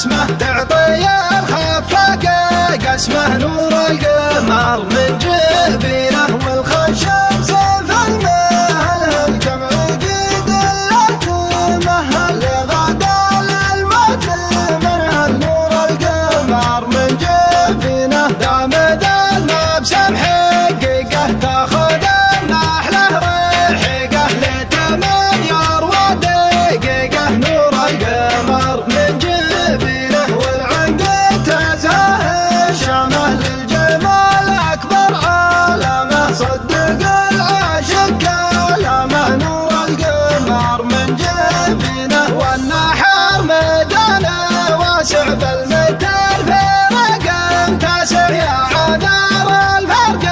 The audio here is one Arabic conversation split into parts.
بسمه تعطي الخفاق قسمه نور القمر من جبينه والخشم سيف المهل الجمع قيد اللتمه اللي غدا للموت منه نور القمر من جبينه دام ذا المبسم حقيقه تاخذ النحله رحيقه لتمن يروى دقيقه نور القمر من جبينه والعنقود تزهر شامه للجمال اكبر علامه صدق العاشق كلامه نور القمر من جبينه والنحر ميدانه واسع بالمتر في رقم تاسع يا عذار الفرق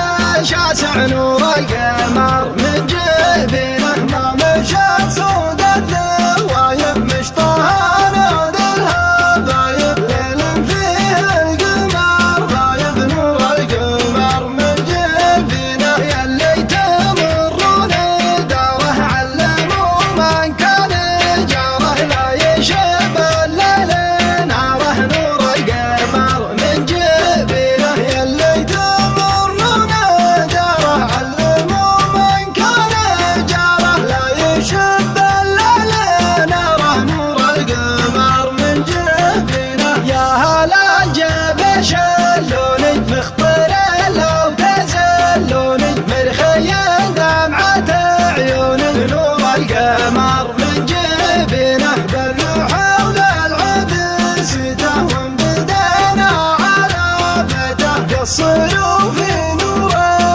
شاسع نور القمر من جبينه ما مشت سوق الذوايب مشطها نود الهضايب ليل فيه القمر غايب نور القمر من جبينه يلي تمرون داره علموا من كان جاره لا يشب الليل ناره نور القمر من جبينه يلي تمرون داره علموا من كان جاره لا يشب الليل ناره نور القمر من جبينه يا هلا الجبل شلوني مخطر لو تزلوني مرخي دمعة عيوني نور القمر من جبينه بالروح والعود سته وانبدينا على بيته قصروا في نور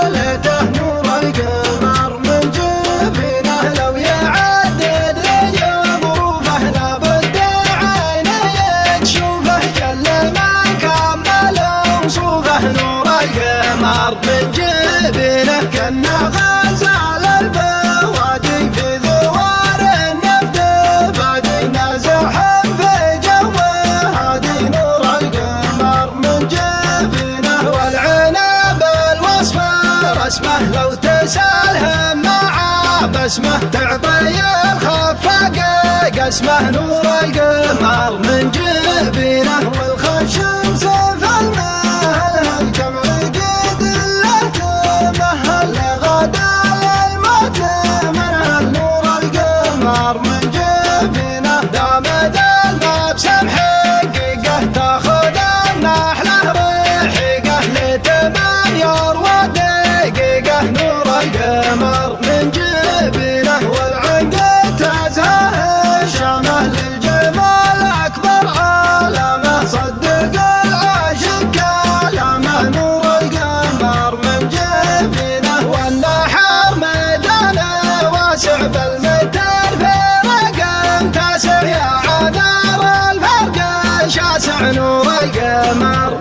ليته نور القمر من جبينه لو يعدد لي ظروفه لابد عيني تشوفه جل ما كمل وصوفه نور القمر من جبينه كنا غزال البوادي في ذوار النفد بادي نازح في جوه هادي نور القمر من جبينه والعنب الوصفه رسمه لو تسالهم معاه بسمه تعطي الخفاق قسمه نور القمر من جبينه والخشم سيف المهل الجمع قيد اللتمه اللي غدا للموت منه نور القمر من جبينه دام ذا المبسم حقيقه تاخذ النحله رحيقه لتمن يروى دقيقه نور القمر من جبينه والعنقود تزهر شامه للجمال اكبر علامه صدق العاشق كلامه نور القمر من جبينه والنحر ميدانه واسع بالمتر في رقم تاسع يا عذار الفرق شاسع نور القمر